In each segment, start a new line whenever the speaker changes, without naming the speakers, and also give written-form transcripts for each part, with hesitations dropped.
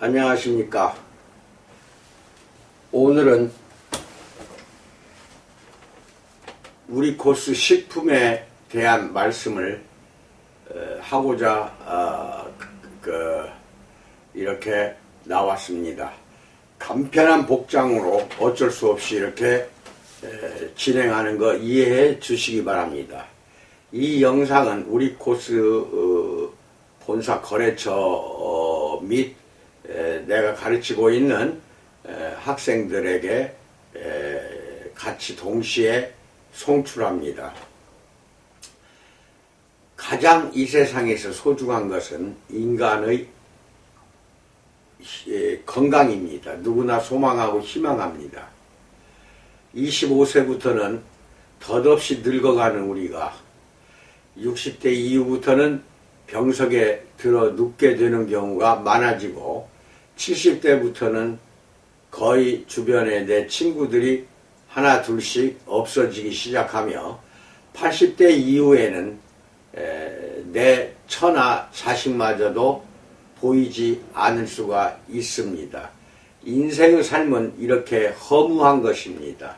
안녕하십니까. 오늘은 우리 코스 식품에 대한 말씀을 하고자 이렇게 나왔습니다. 간편한 복장으로 어쩔 수 없이 이렇게 진행하는 거 이해해 주시기 바랍니다. 이 영상은 우리 코스 본사 거래처 및 내가 가르치고 있는 학생들에게 같이 동시에 송출합니다. 가장 이 세상에서 소중한 것은 인간의 건강입니다. 누구나 소망하고 희망합니다. 25세부터는 덧없이 늙어가는 우리가 60대 이후부터는 병석에 들어 눕게 되는 경우가 많아지고 70대부터는 거의 주변에 내 친구들이 하나 둘씩 없어지기 시작하며 80대 이후에는 내 처나 자식마저도 보이지 않을 수가 있습니다. 인생의 삶은 이렇게 허무한 것입니다.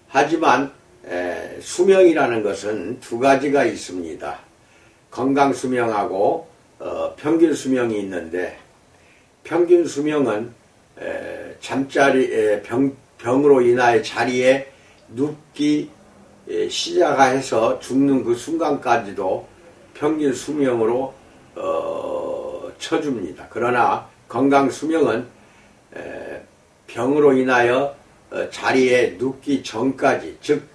하지만 수명이라는 것은 두 가지가 있습니다. 건강 수명하고 평균 수명이 있는데, 평균 수명은 잠자리 병으로 인하여 자리에 눕기 시작해서 죽는 그 순간까지도 평균 수명으로 쳐줍니다. 그러나 건강 수명은 병으로 인하여 자리에 눕기 전까지, 즉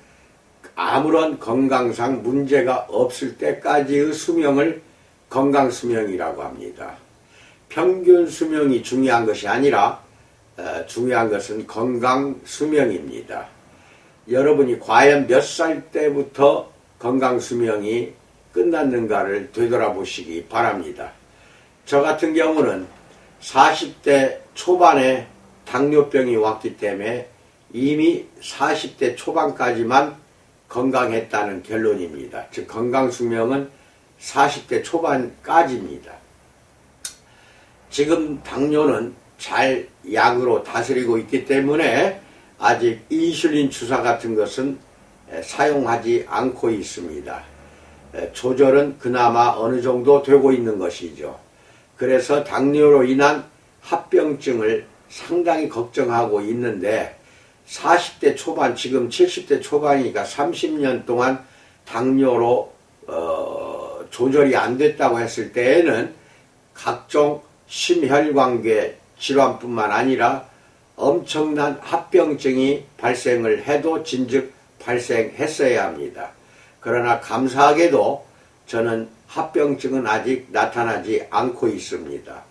아무런 건강상 문제가 없을 때까지의 수명을 건강 수명이라고 합니다. 평균 수명이 중요한 것이 아니라 중요한 것은 건강 수명입니다. 여러분이 과연 몇 살 때부터 건강 수명이 끝났는가를 되돌아보시기 바랍니다. 저 같은 경우는 40대 초반에 당뇨병이 왔기 때문에 이미 40대 초반까지만 건강했다는 결론입니다. 즉 건강 수명은 40대 초반까지입니다. 지금 당뇨는 잘 약으로 다스리고 있기 때문에 아직 인슐린 주사 같은 것은 사용하지 않고 있습니다. 조절은 그나마 어느 정도 되고 있는 것이죠. 그래서 당뇨로 인한 합병증을 상당히 걱정하고 있는데 40대 초반, 지금 70대 초반이니까 30년 동안 당뇨로 조절이 안 됐다고 했을 때에는 각종 심혈관계 질환뿐만 아니라 엄청난 합병증이 발생을 해도 진즉 발생했어야 합니다. 그러나 감사하게도 저는 합병증은 아직 나타나지 않고 있습니다.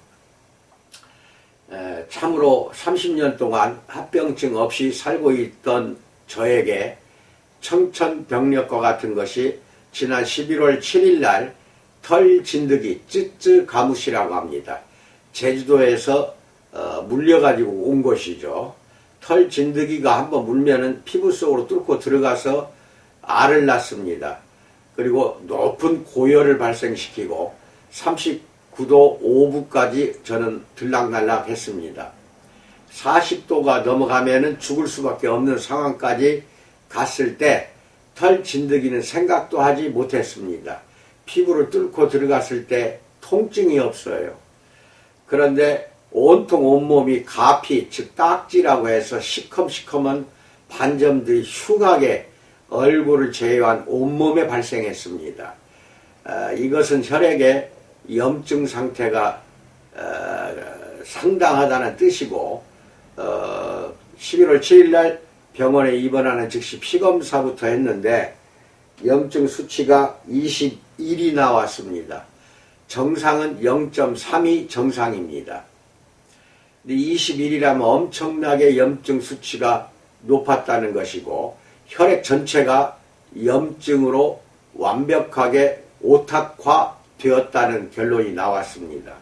참으로 30년 동안 합병증 없이 살고 있던 저에게 청천벽력과 같은 것이 지난 11월 7일 날 털 진드기 쯔쯔 가무시라고 합니다. 제주도에서 물려가지고 온 것이죠. 털 진드기가 한번 물면은 피부 속으로 뚫고 들어가서 알을 낳습니다. 그리고 높은 고열을 발생시키고 39도 5분까지 저는 들락날락 했습니다. 40도가 넘어가면은 죽을 수밖에 없는 상황까지 갔을 때 털 진드기는 생각도 하지 못했습니다. 피부를 뚫고 들어갔을 때 통증이 없어요. 그런데 온통 온몸이 가피, 즉 딱지라고 해서 시커먼 반점들이 흉하게 얼굴을 제외한 온몸에 발생했습니다. 이것은 혈액의 염증 상태가 상당하다는 뜻이고 11월 7일 날 병원에 입원하는 즉시 피검사부터 했는데 염증 수치가 21이 나왔습니다. 정상은 0.3이 정상입니다. 21이라면 엄청나게 염증 수치가 높았다는 것이고 혈액 전체가 염증으로 완벽하게 오탁화 되었다는 결론이 나왔습니다.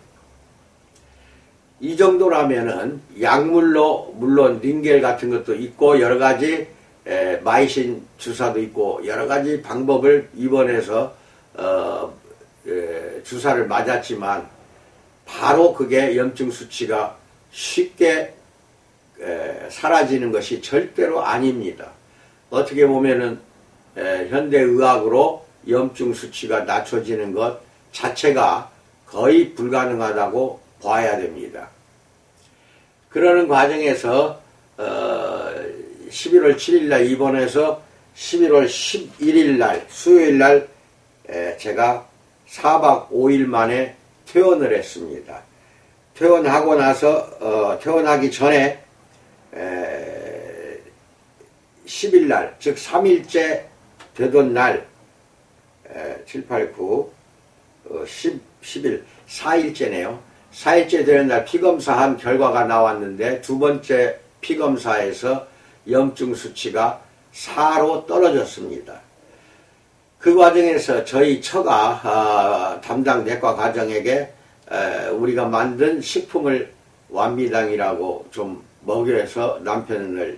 이 정도라면은 약물로 물론 링겔 같은 것도 있고 여러가지 마이신 주사도 있고 여러가지 방법을 입원해서 주사를 맞았지만 바로 그게 염증 수치가 쉽게 사라지는 것이 절대로 아닙니다. 어떻게 보면은 현대의학으로 염증 수치가 낮춰지는 것 자체가 거의 불가능하다고 봐야 됩니다. 그러는 과정에서 11월 7일날 입원해서 11월 11일날 수요일날 제가 4박 5일 만에 퇴원을 했습니다. 퇴원하고 나서 퇴원하기 전에 10일날 즉 3일째 되던 날 7, 8, 9, 10, 11, 4일째네요. 4일째 되는 날 피검사한 결과가 나왔는데 두 번째 피검사에서 염증 수치가 4로 떨어졌습니다. 그 과정에서 저희 처가 담당 내과 과장에게 우리가 만든 식품을 완미당이라고 좀 먹여서 남편을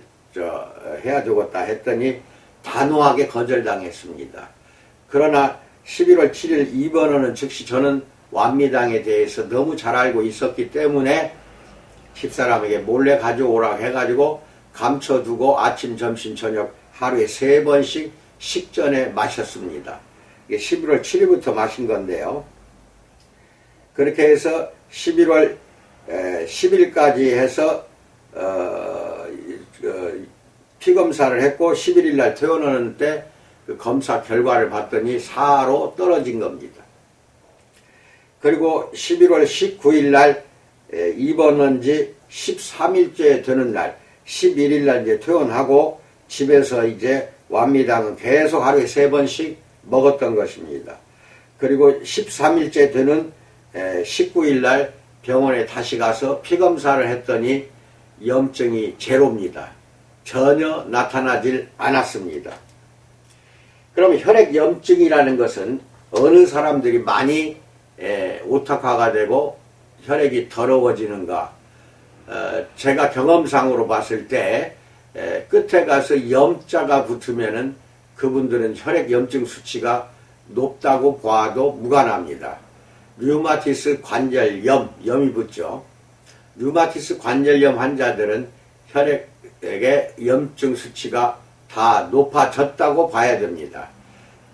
해야 되겠다 했더니 단호하게 거절당했습니다. 그러나 11월 7일 입원하는 즉시 저는 완미당에 대해서 너무 잘 알고 있었기 때문에 집사람에게 몰래 가져오라고 해가지고 감춰두고 아침, 점심, 저녁 하루에 3번씩 식전에 마셨습니다. 이게 11월 7일부터 마신 건데요. 그렇게 해서 11월 10일까지 해서 피검사를 했고 11일날 퇴원하는 때 그 검사 결과를 봤더니 4로 떨어진 겁니다. 그리고 11월 19일날 입원한 지 13일째 되는 날 11일날 이제 퇴원하고 집에서 이제 완미당은 계속 하루에 3번씩 먹었던 것입니다. 그리고 13일째 되는 19일날 병원에 다시 가서 피검사를 했더니 염증이 제로입니다. 전혀 나타나질 않았습니다. 그럼 혈액염증이라는 것은 어느 사람들이 많이 오탁화가 되고 혈액이 더러워지는가? 제가 경험상으로 봤을 때 끝에 가서 염자가 붙으면은 그분들은 혈액염증 수치가 높다고 봐도 무관합니다. 류마티스 관절염, 염이 붙죠. 류마티스 관절염 환자들은 혈액의 염증 수치가 다 높아졌다고 봐야 됩니다.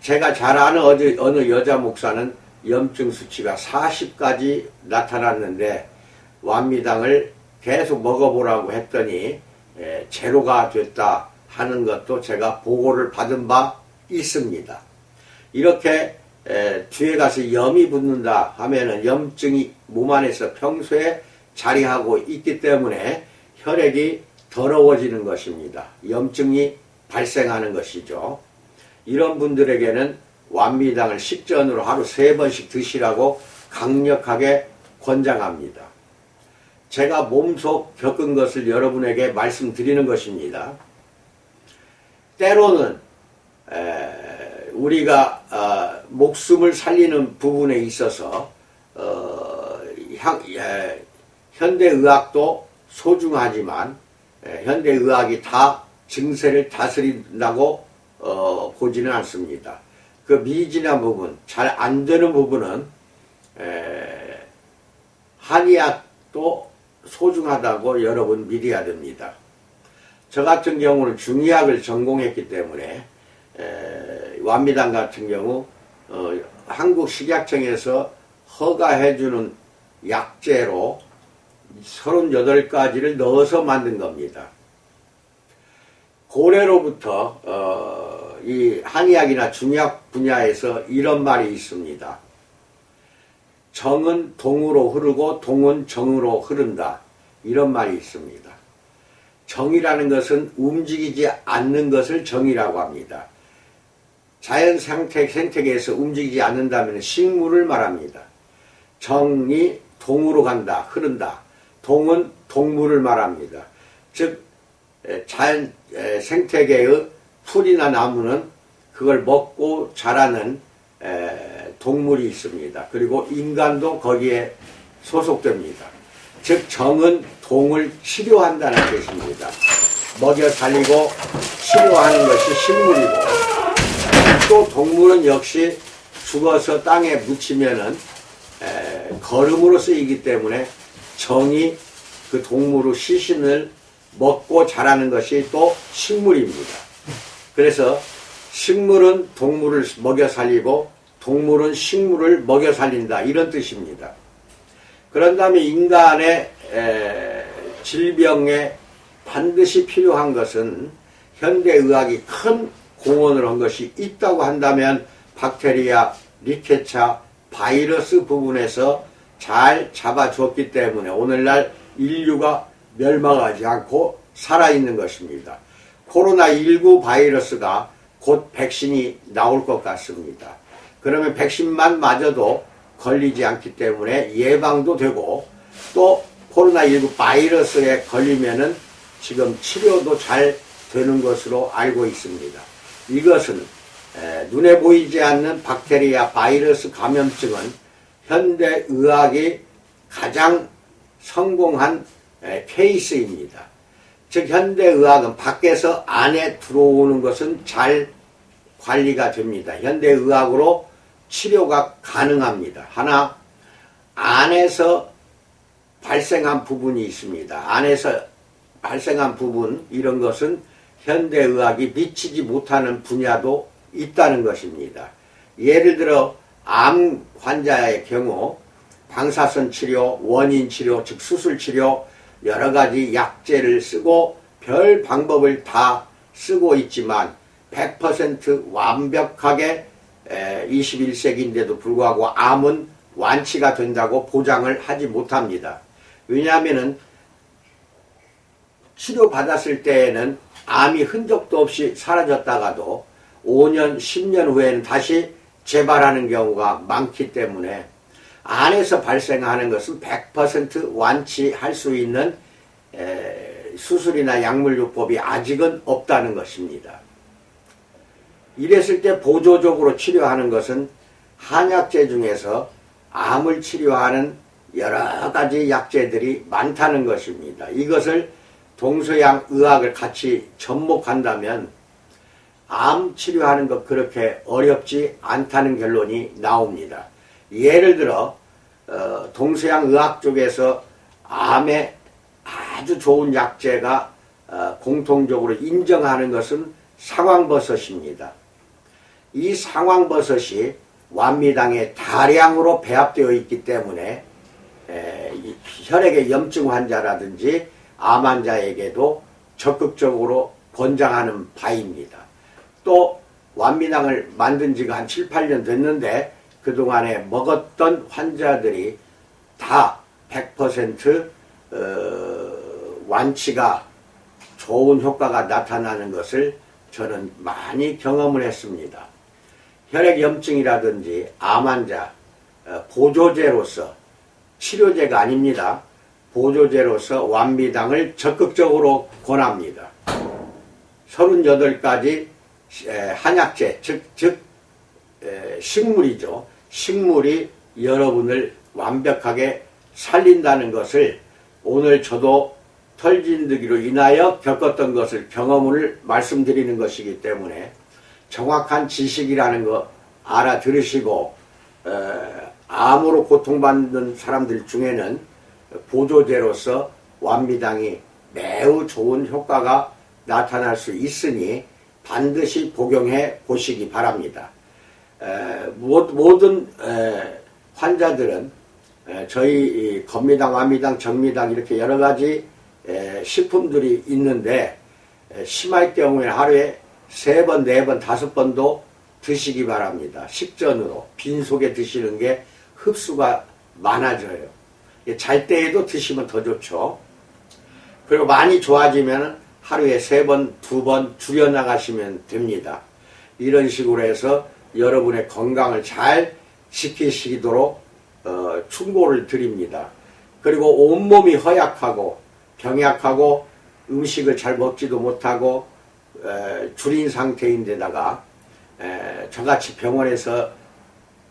제가 잘 아는 어느 여자 목사는 염증 수치가 40까지 나타났는데 완미당을 계속 먹어보라고 했더니 제로가 됐다 하는 것도 제가 보고를 받은 바 있습니다. 이렇게 뒤에 가서 염이 붙는다 하면은 염증이 몸 안에서 평소에 자리하고 있기 때문에 혈액이 더러워지는 것입니다. 염증이 발생하는 것이죠. 이런 분들에게는 완미당을 식전으로 하루 3번씩 드시라고 강력하게 권장합니다. 제가 몸속 겪은 것을 여러분에게 말씀드리는 것입니다. 때로는 우리가 목숨을 살리는 부분에 있어서 현대의학도 소중하지만 현대의학이 다 증세를 다스린다고 보지는 않습니다. 그 미진한 부분, 잘 안 되는 부분은 한의학도 소중하다고 여러분 믿어야 됩니다. 저 같은 경우는 중의학을 전공했기 때문에 완미당 같은 경우 한국식약청에서 허가해주는 약재로 38가지를 넣어서 만든 겁니다. 고래로부터 이 한의학이나 중의학 분야에서 이런 말이 있습니다. 정은 동으로 흐르고 동은 정으로 흐른다. 이런 말이 있습니다. 정이라는 것은 움직이지 않는 것을 정이라고 합니다. 자연 생태계에서 움직이지 않는다면 식물을 말합니다. 정이 동으로 간다, 흐른다. 동은 동물을 말합니다. 즉 자연 생태계의 풀이나 나무는 그걸 먹고 자라는 동물이 있습니다. 그리고 인간도 거기에 소속됩니다. 즉 정은 동을 치료한다는 뜻입니다. 먹여 살리고 치료하는 것이 식물이고 또 동물은 역시 죽어서 땅에 묻히면은 거름으로 쓰이기 때문에 정이 그 동물의 시신을 먹고 자라는 것이 또 식물입니다. 그래서 식물은 동물을 먹여 살리고 동물은 식물을 먹여 살린다, 이런 뜻입니다. 그런 다음에 인간의 질병에 반드시 필요한 것은 현대의학이 큰 공헌을 한 것이 있다고 한다면 박테리아, 리케차, 바이러스 부분에서 잘 잡아주었기 때문에 오늘날 인류가 멸망하지 않고 살아있는 것입니다. 코로나19 바이러스가 곧 백신이 나올 것 같습니다. 그러면 백신만 맞아도 걸리지 않기 때문에 예방도 되고, 또 코로나19 바이러스에 걸리면은 지금 치료도 잘 되는 것으로 알고 있습니다. 이것은 눈에 보이지 않는 박테리아 바이러스 감염증은 현대의학이 가장 성공한 케이스입니다. 즉 현대의학은 밖에서 안에 들어오는 것은 잘 관리가 됩니다. 현대의학으로 치료가 가능합니다. 하나, 안에서 발생한 부분이 있습니다. 안에서 발생한 부분, 이런 것은 현대의학이 미치지 못하는 분야도 있다는 것입니다. 예를 들어 암 환자의 경우 방사선 치료, 원인 치료, 즉 수술 치료, 여러 가지 약제를 쓰고 별 방법을 다 쓰고 있지만 100% 완벽하게 21세기인데도 불구하고 암은 완치가 된다고 보장을 하지 못합니다. 왜냐하면은 치료받았을 때에는 암이 흔적도 없이 사라졌다가도 5년, 10년 후에는 다시 재발하는 경우가 많기 때문에 안에서 발생하는 것은 100% 완치할 수 있는 수술이나 약물요법이 아직은 없다는 것입니다. 이랬을 때 보조적으로 치료하는 것은 한약재 중에서 암을 치료하는 여러 가지 약재들이 많다는 것입니다. 이것을 동서양 의학을 같이 접목한다면 암 치료하는 것 그렇게 어렵지 않다는 결론이 나옵니다. 예를 들어 동서양 의학 쪽에서 암에 아주 좋은 약재가 공통적으로 인정하는 것은 상황버섯입니다. 이 상황버섯이 완미당에 다량으로 배합되어 있기 때문에 혈액의 염증 환자라든지 암 환자에게도 적극적으로 권장하는 바입니다. 또 완미당을 만든 지가 한 7, 8년 됐는데 그동안에 먹었던 환자들이 다 100% 완치가 좋은 효과가 나타나는 것을 저는 많이 경험을 했습니다. 혈액염증이라든지 암 환자 보조제로서, 치료제가 아닙니다. 보조제로서 완미당을 적극적으로 권합니다. 38가지 한약재, 즉 식물이죠. 식물이 여러분을 완벽하게 살린다는 것을 오늘 저도 털진드기로 인하여 겪었던 것을 경험을 말씀드리는 것이기 때문에 정확한 지식이라는 거 알아들으시고 암으로 고통받는 사람들 중에는 보조제로서 완미당이 매우 좋은 효과가 나타날 수 있으니 반드시 복용해 보시기 바랍니다. 모든 환자들은 저희 건미당, 완미당, 정미당 이렇게 여러 가지 식품들이 있는데 심할 경우에 하루에 3번, 4번, 5번도 드시기 바랍니다. 식전으로 빈속에 드시는 게 흡수가 많아져요. 잘 때에도 드시면 더 좋죠. 그리고 많이 좋아지면 하루에 3번, 2번 줄여나가시면 됩니다. 이런 식으로 해서 여러분의 건강을 잘 지키시도록 충고를 드립니다. 그리고 온몸이 허약하고 병약하고 음식을 잘 먹지도 못하고 줄인 상태인데다가 저같이 병원에서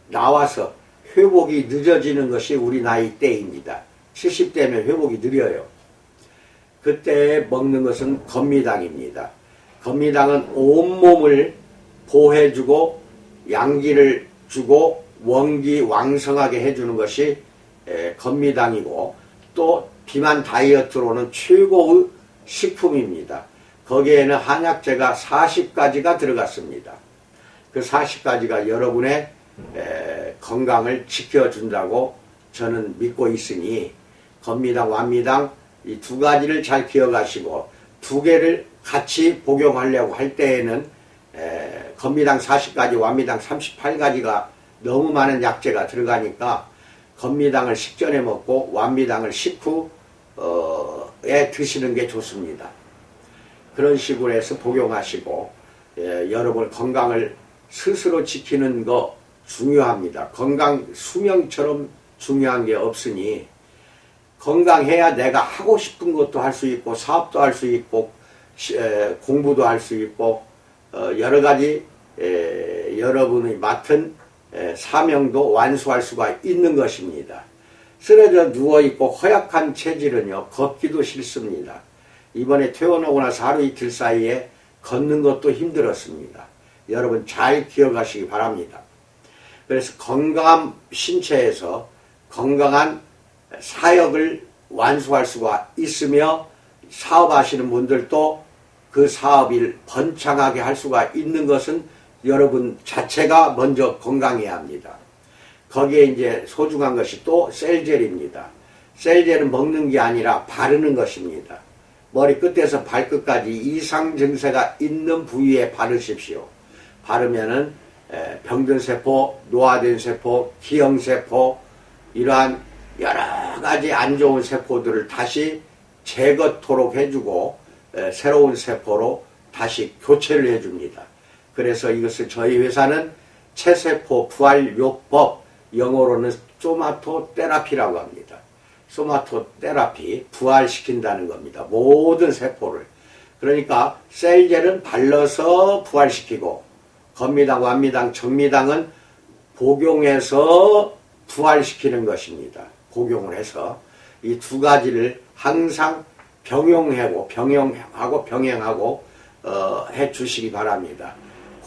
나와서 회복이 늦어지는 것이 우리 나이 때입니다. 70대면 회복이 느려요. 그때 먹는 것은 건미당입니다. 건미당은 온몸을 보호해주고 양기를 주고 원기 왕성하게 해주는 것이 건미당이고 또 비만 다이어트로는 최고의 식품입니다. 거기에는 한약재가 40가지가 들어갔습니다. 그 40가지가 여러분의 건강을 지켜준다고 저는 믿고 있으니 건미당, 완미당 이 두 가지를 잘 기억하시고 두 개를 같이 복용하려고 할 때에는 건미당 40가지, 완미당 38가지가 너무 많은 약재가 들어가니까 건미당을 식전에 먹고 완미당을 식후에 드시는 게 좋습니다. 그런 식으로 해서 복용하시고 여러분 건강을 스스로 지키는 거 중요합니다. 건강 수명처럼 중요한 게 없으니 건강해야 내가 하고 싶은 것도 할 수 있고 사업도 할 수 있고 공부도 할 수 있고 여러 가지 여러분이 맡은 사명도 완수할 수가 있는 것입니다. 쓰러져 누워있고 허약한 체질은요 걷기도 싫습니다. 이번에 퇴원하고 나서 하루 이틀 사이에 걷는 것도 힘들었습니다. 여러분 잘 기억하시기 바랍니다. 그래서 건강한 신체에서 건강한 사역을 완수할 수가 있으며 사업하시는 분들도 그 사업을 번창하게 할 수가 있는 것은 여러분 자체가 먼저 건강해야 합니다. 거기에 이제 소중한 것이 또 셀젤입니다. 셀젤은 먹는 게 아니라 바르는 것입니다. 머리 끝에서 발끝까지 이상 증세가 있는 부위에 바르십시오. 바르면은 병든 세포, 노화된 세포, 기형세포 이러한 여러 가지 안 좋은 세포들을 다시 제거토록 해주고 새로운 세포로 다시 교체를 해줍니다. 그래서 이것을 저희 회사는 체세포 부활요법, 영어로는 소마토 테라피라고 합니다. 소마토 테라피, 부활시킨다는 겁니다. 모든 세포를. 그러니까 셀젤은 발라서 부활시키고 건미당, 완미당, 정미당은 복용해서 부활시키는 것입니다. 복용을 해서 이 두 가지를 항상 병행하고 해 주시기 바랍니다.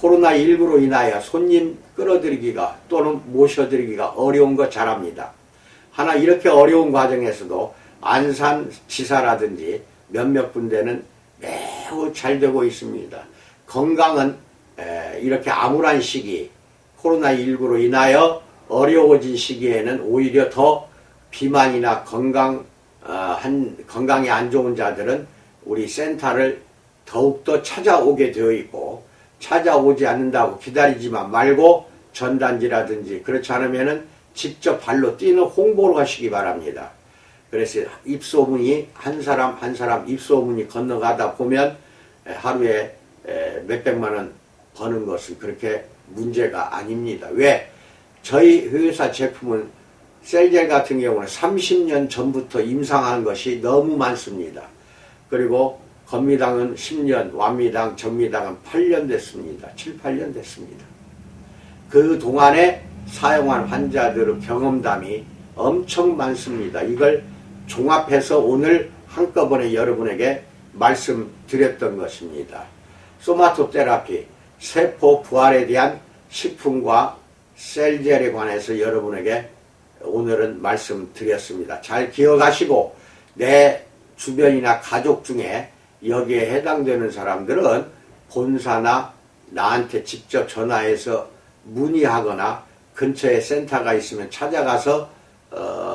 코로나19로 인하여 손님 끌어들이기가 또는 모셔드리기가 어려운 거 잘 압니다. 하나 이렇게 어려운 과정에서도 안산지사라든지 몇몇 군데는 매우 잘 되고 있습니다. 건강은 이렇게 암울한 시기, 코로나19로 인하여 어려워진 시기에는 오히려 더 비만이나 건강이 안 좋은 자들은 우리 센터를 더욱더 찾아오게 되어 있고, 찾아오지 않는다고 기다리지만 말고 전단지라든지 그렇지 않으면은 직접 발로 뛰는 홍보를 하시기 바랍니다. 그래서 입소문이 한 사람 한 사람 입소문이 건너가다 보면 하루에 몇백만 원 버는 것은 그렇게 문제가 아닙니다. 왜? 저희 회사 제품은 셀젤 같은 경우는 30년 전부터 임상한 것이 너무 많습니다. 그리고 건미당은 10년, 완미당, 정미당은 8년 됐습니다. 7, 8년 됐습니다. 그 동안에 사용한 환자들의 경험담이 엄청 많습니다. 이걸 종합해서 오늘 한꺼번에 여러분에게 말씀드렸던 것입니다. 소마토 테라피, 세포 부활에 대한 식품과 셀젤에 관해서 여러분에게 오늘은 말씀드렸습니다. 잘 기억하시고 내 주변이나 가족 중에 여기에 해당되는 사람들은 본사나 나한테 직접 전화해서 문의하거나 근처에 센터가 있으면 찾아가서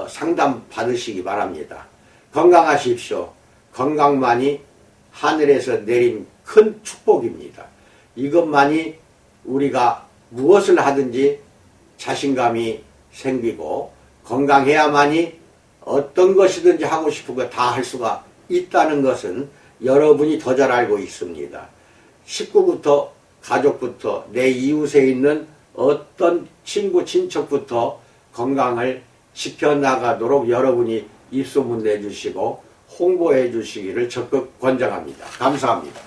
상담 받으시기 바랍니다. 건강하십시오. 건강만이 하늘에서 내린 큰 축복입니다. 이것만이 우리가 무엇을 하든지 자신감이 생기고 건강해야만이 어떤 것이든지 하고 싶은 거 다 할 수가 있다는 것은 여러분이 더 잘 알고 있습니다. 식구부터 가족부터 내 이웃에 있는 어떤 친구 친척부터 건강을 지켜나가도록 여러분이 입소문 내주시고 홍보해 주시기를 적극 권장합니다. 감사합니다.